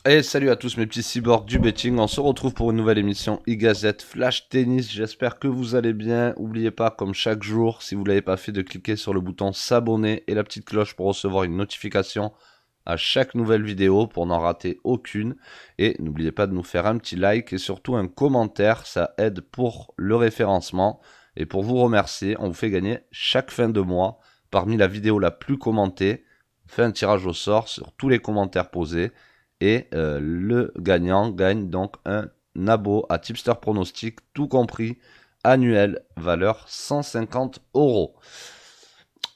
Et salut à tous mes petits cyborgs du betting, on se retrouve pour une nouvelle émission e-Gazette Flash Tennis, j'espère que vous allez bien. N'oubliez pas, comme chaque jour, si vous ne l'avez pas fait, de cliquer sur le bouton s'abonner et la petite cloche pour recevoir une notification à chaque nouvelle vidéo pour n'en rater aucune. Et n'oubliez pas de nous faire un petit like et surtout un commentaire, ça aide pour le référencement. Et pour vous remercier, on vous fait gagner chaque fin de mois, parmi la vidéo la plus commentée, on fait un tirage au sort sur tous les commentaires posés. Et le gagnant gagne donc un abo à Tipster Pronostic, tout compris, annuel, valeur 150 euros.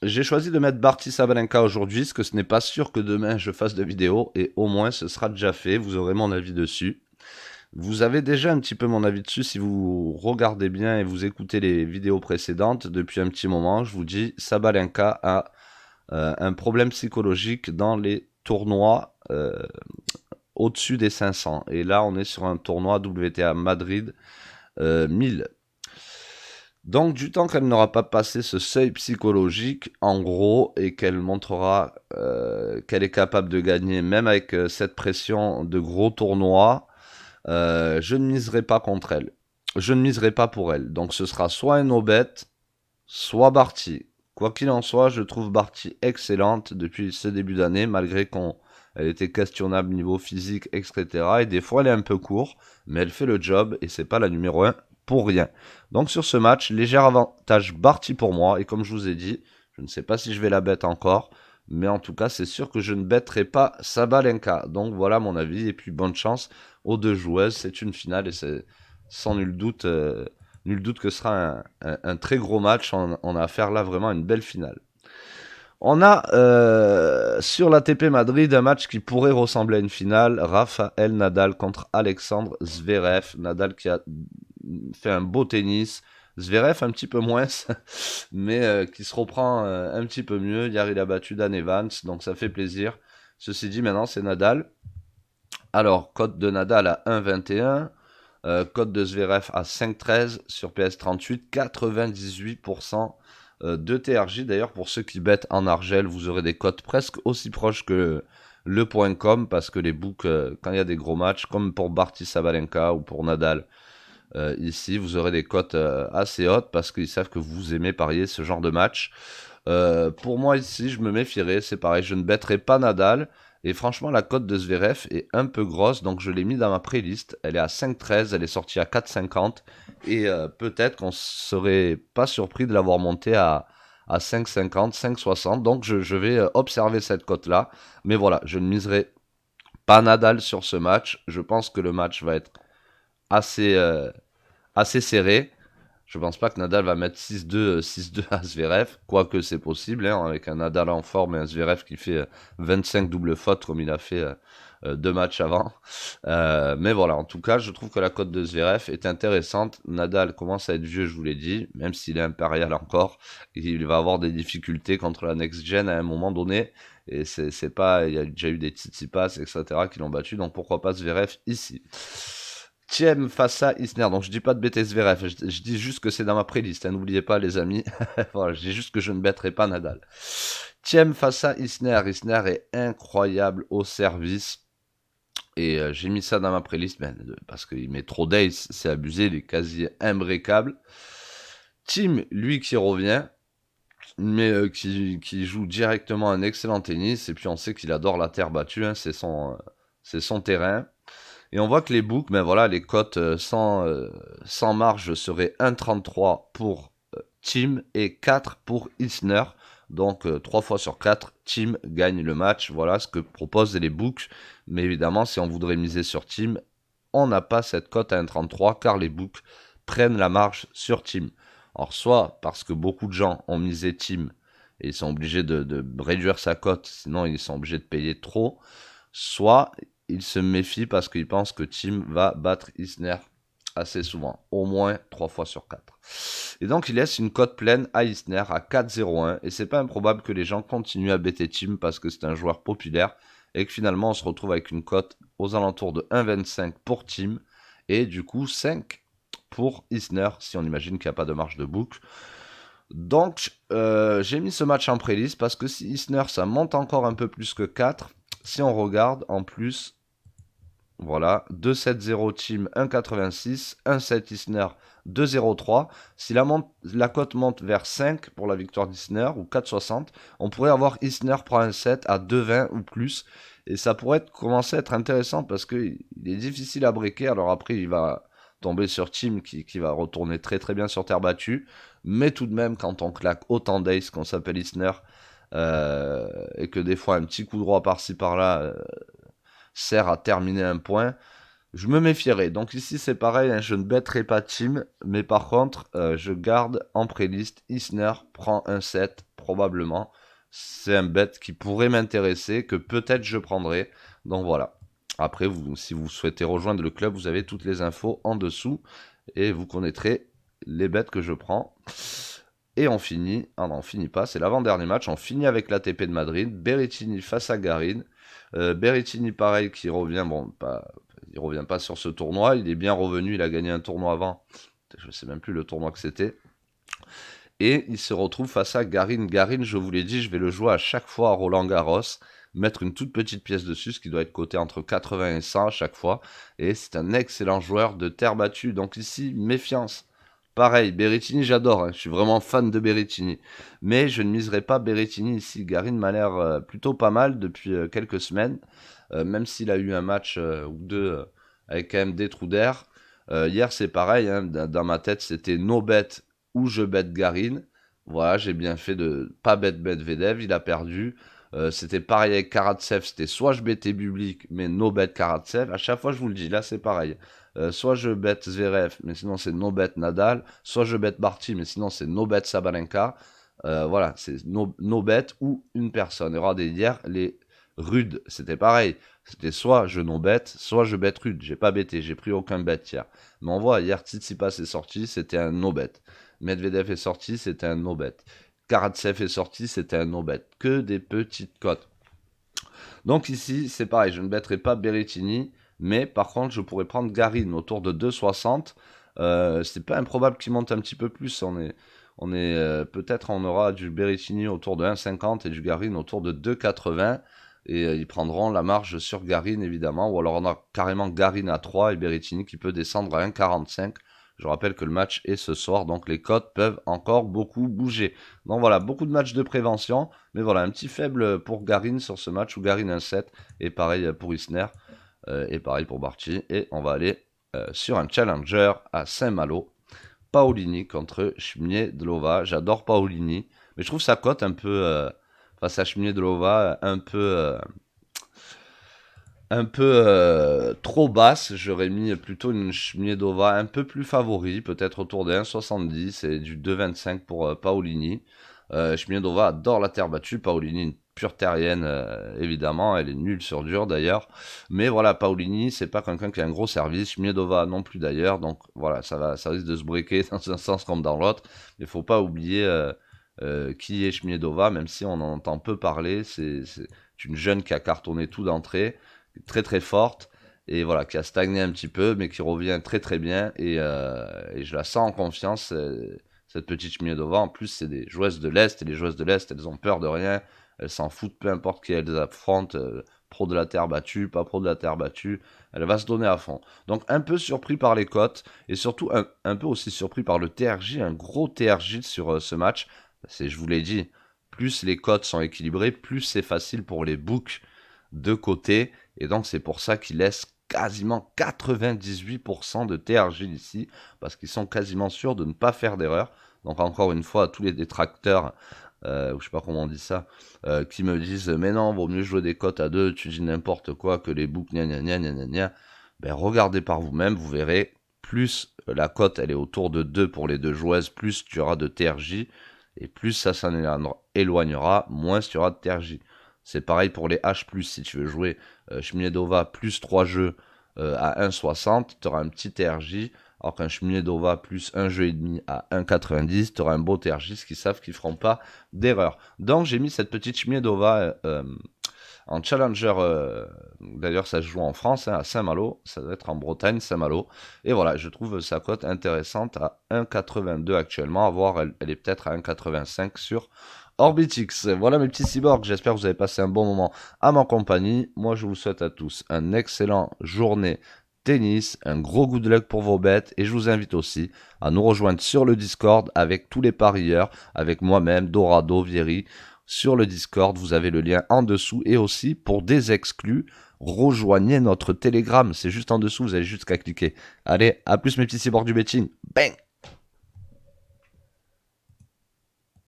J'ai choisi de mettre Barty Sabalenka aujourd'hui, parce que ce n'est pas sûr que demain je fasse de vidéo, et au moins ce sera déjà fait, vous aurez mon avis dessus. Vous avez déjà un petit peu mon avis dessus si vous regardez bien et vous écoutez les vidéos précédentes depuis un petit moment. Je vous dis, Sabalenka a un problème psychologique dans les tournois au-dessus des 500. Et là, on est sur un tournoi WTA Madrid 1000. Donc, du temps qu'elle n'aura pas passé ce seuil psychologique, en gros, et qu'elle montrera qu'elle est capable de gagner, même avec cette pression de gros tournois, je ne miserai pas contre elle. Je ne miserai pas pour elle. Donc, ce sera soit un no-bet, soit Barty. Quoi qu'il en soit, je trouve Barty excellente depuis ce début d'année, malgré qu'elle était questionnable niveau physique, etc. Et des fois, elle est un peu courte, mais elle fait le job et c'est pas la numéro un pour rien. Donc sur ce match, léger avantage Barty pour moi. Et comme je vous ai dit, je ne sais pas si je vais la bête encore, mais en tout cas, c'est sûr que je ne bêterai pas Sabalenka. Donc voilà mon avis. Et puis bonne chance aux deux joueuses. C'est une finale et c'est sans nul doute. Nul doute que ce sera un très gros match. On a affaire là vraiment à une belle finale. On a sur l'ATP Madrid un match qui pourrait ressembler à une finale. Rafael Nadal contre Alexandre Zverev. Nadal qui a fait un beau tennis. Zverev un petit peu moins, mais qui se reprend un petit peu mieux. Hier il a battu Dan Evans, donc ça fait plaisir. Ceci dit, maintenant c'est Nadal. Alors, cote de Nadal à 1,21. Cote de Zverev à 5,13 sur PS38, 98% de TRJ. D'ailleurs, pour ceux qui bettent en argel, vous aurez des cotes presque aussi proches que le point .com parce que les books, quand il y a des gros matchs, comme pour Barty Sabalenka ou pour Nadal, ici, vous aurez des cotes assez hautes parce qu'ils savent que vous aimez parier ce genre de match. Pour moi, ici, je me méfierais. C'est pareil, je ne bêterai pas Nadal. Et franchement, la cote de Zverev est un peu grosse, donc je l'ai mis dans ma playlist. Elle est à 5,13, elle est sortie à 4,50. Et peut-être qu'on serait pas surpris de l'avoir montée à 5,50, 5,60. Donc je vais observer cette cote-là. Mais voilà, je ne miserai pas Nadal sur ce match. Je pense que le match va être assez, assez serré. Je pense pas que Nadal va mettre 6-2, 6-2 à Zverev, quoique c'est possible, hein, avec un Nadal en forme et un Zverev qui fait 25 doubles fautes comme il a fait deux matchs avant. Mais voilà, en tout cas, je trouve que la cote de Zverev est intéressante. Nadal commence à être vieux, je vous l'ai dit, même s'il est impérial encore, il va avoir des difficultés contre la next-gen à un moment donné. Et c'est pas, il y a déjà eu des Tsitsipas, etc., qui l'ont battu, donc pourquoi pas Zverev ici. Thiem face à Isner. Donc je dis pas de bêter Zverev, je dis juste que c'est dans ma playlist. Hein, n'oubliez pas les amis. Voilà, je dis juste que je ne bêterai pas Nadal. Thiem face à Isner. Isner est incroyable au service. Et j'ai mis ça dans ma playlist parce qu'il met trop d'ace, c'est abusé, il est quasi imbrécable. Thiem, lui qui revient, mais qui joue directement un excellent tennis. Et puis on sait qu'il adore la terre battue, hein, c'est son terrain. Et on voit que les books, ben voilà, les cotes sans marge seraient 1,33 pour Team et 4 pour Isner. Donc 3 fois sur 4, Team gagne le match. Voilà ce que proposent les books. Mais évidemment, si on voudrait miser sur Team, on n'a pas cette cote à 1,33 car les books prennent la marge sur Team. Alors soit parce que beaucoup de gens ont misé Team et ils sont obligés de réduire sa cote, sinon ils sont obligés de payer trop. Soit il se méfie parce qu'il pense que Team va battre Isner assez souvent, au moins 3 fois sur 4. Et donc il laisse une cote pleine à Isner à 4,01 et c'est pas improbable que les gens continuent à bêter Team parce que c'est un joueur populaire et que finalement on se retrouve avec une cote aux alentours de 1,25 pour Team et du coup 5 pour Isner si on imagine qu'il n'y a pas de marge de book. Donc j'ai mis ce match en playlist parce que si Isner ça monte encore un peu plus que 4, si on regarde en plus Voilà, 2,70 team 1,86, 1,7 Isner 2,03. Si la cote monte vers 5 pour la victoire d'Isner ou 4,60, on pourrait avoir Isner prend un 7 à 2,20 ou plus. Et ça pourrait commencer à être intéressant parce qu'il est difficile à breaker. Alors après, il va tomber sur Team qui va retourner très très bien sur terre battue. Mais tout de même, quand on claque autant d'ace qu'on s'appelle Isner, et que des fois un petit coup droit par-ci par-là sert à terminer un point, je me méfierai. Donc ici c'est pareil, hein, je ne bêterai pas Team, mais par contre je garde en préliste Isner prend un 7 probablement. C'est un bet qui pourrait m'intéresser, que peut-être je prendrai. Donc voilà. Après, si vous souhaitez rejoindre le club, vous avez toutes les infos en dessous et vous connaîtrez les bêtes que je prends. Et on finit, ah non, on finit pas, c'est l'avant-dernier match, on finit avec l'ATP de Madrid, Berrettini face à Garin. Berrettini pareil qui revient, il revient pas sur ce tournoi, il est bien revenu, il a gagné un tournoi avant, je sais même plus le tournoi que c'était. Et il se retrouve face à Garin. Garin, je vous l'ai dit, je vais le jouer à chaque fois à Roland Garros, mettre une toute petite pièce dessus, ce qui doit être coté entre 80 et 100 à chaque fois. Et c'est un excellent joueur de terre battue, donc ici, méfiance. Pareil, Berrettini, j'adore, hein, je suis vraiment fan de Berrettini. Mais je ne miserai pas Berrettini ici. Garin m'a l'air plutôt pas mal depuis quelques semaines, même s'il a eu un match ou deux avec quand même des trous d'air. Hier, c'est pareil, hein, dans ma tête, c'était no bet ou je bet Garin. Voilà, j'ai bien fait de pas bet Medvedev, il a perdu. C'était pareil avec Karatsev, c'était soit je bettais Bublik, mais no bet Karatsev. À chaque fois, je vous le dis, là c'est pareil. Soit je bet Zverev, mais sinon c'est no bet Nadal. Soit je bet Barty, mais sinon c'est no bet Sabalenka. Voilà, c'est no bet ou une personne. Et regardez, hier, les Rude, c'était pareil. C'était soit je no bet, soit je bet Rude. J'ai pas bêté, j'ai pris aucun bet hier. Mais on voit, hier, Tsitsipas est sorti, c'était un no bet. Medvedev est sorti, c'était un no bet. Karatsev est sorti, c'était un no bet. Que des petites cotes. Donc ici, c'est pareil, je ne bêterai pas Berrettini, mais par contre, je pourrais prendre Garin autour de 2,60. C'est pas improbable qu'il monte un petit peu plus. Peut-être on aura du Berrettini autour de 1,50 et du Garin autour de 2,80. Et ils prendront la marge sur Garin évidemment. Ou alors on a carrément Garin à 3 et Berrettini qui peut descendre à 1,45. Je rappelle que le match est ce soir, donc les cotes peuvent encore beaucoup bouger. Donc voilà, beaucoup de matchs de prévention. Mais voilà, un petit faible pour Garin sur ce match, où Garin 1-7. Et pareil pour Isner. Et pareil pour Barty. Et on va aller sur un challenger à Saint-Malo. Paolini contre Schmiedlova. J'adore Paolini. Mais je trouve sa cote un peu, face à Schmiedlova, un peu trop basse. J'aurais mis plutôt une Schmiedlova un peu plus favori, peut-être autour de 1,70 et du 2,25 pour Paolini. Schmiedlova adore la terre battue. Paolini, une pure terrienne, évidemment. Elle est nulle sur dur d'ailleurs. Mais voilà, Paolini, c'est pas quelqu'un qui a un gros service. Schmiedlova non plus d'ailleurs. Donc voilà, ça risque de se breaker dans un sens comme dans l'autre. Mais il faut pas oublier qui est Schmiedlova, même si on en entend peu parler. C'est une jeune qui a cartonné tout d'entrée, très très forte, et voilà, qui a stagné un petit peu, mais qui revient très très bien, et je la sens en confiance, cette petite Schmiedlova. En plus, c'est des joueuses de l'Est, et les joueuses de l'Est, elles ont peur de rien, elles s'en foutent, peu importe qui elles affrontent, pro de la terre battue, pas pro de la terre battue, elle va se donner à fond. Donc un peu surpris par les cotes, et surtout un peu aussi surpris par le TRJ, un gros TRJ sur ce match. Je vous l'ai dit, plus les cotes sont équilibrées, plus c'est facile pour les books de côté. Et donc c'est pour ça qu'ils laissent quasiment 98% de TRJ ici, parce qu'ils sont quasiment sûrs de ne pas faire d'erreur. Donc encore une fois, à tous les détracteurs, je sais pas comment on dit ça, qui me disent mais non, vaut mieux jouer des cotes à 2, tu dis n'importe quoi, que les books gna gna gna gna gna gna. Ben regardez par vous-même, vous verrez, plus la cote elle est autour de 2 pour les deux joueuses, plus tu auras de TRJ, et plus ça s'en éloignera, moins tu auras de TRJ. C'est pareil pour les H+, si tu veux jouer Schmiedlova plus 3 jeux à 1,60, tu auras un petit TRJ, alors qu'un Schmiedlova plus un jeu et demi à 1,90, tu auras un beau TRJ, qui savent qu'ils ne feront pas d'erreur. Donc j'ai mis cette petite Schmiedlova en challenger, d'ailleurs ça se joue en France, hein, à Saint-Malo, ça doit être en Bretagne, Saint-Malo, et voilà, je trouve sa cote intéressante à 1,82 actuellement, à voir, elle est peut-être à 1,85 sur Orbitix. Voilà mes petits cyborgs, j'espère que vous avez passé un bon moment à ma compagnie. Moi, je vous souhaite à tous un excellent journée tennis, un gros good luck pour vos bêtes et je vous invite aussi à nous rejoindre sur le Discord avec tous les parieurs, avec moi-même, Dorado, Vieri. Sur le Discord, vous avez le lien en dessous et aussi pour des exclus, rejoignez notre Telegram, c'est juste en dessous, vous avez juste qu'à cliquer. Allez, à plus mes petits cyborgs du betting. Bang!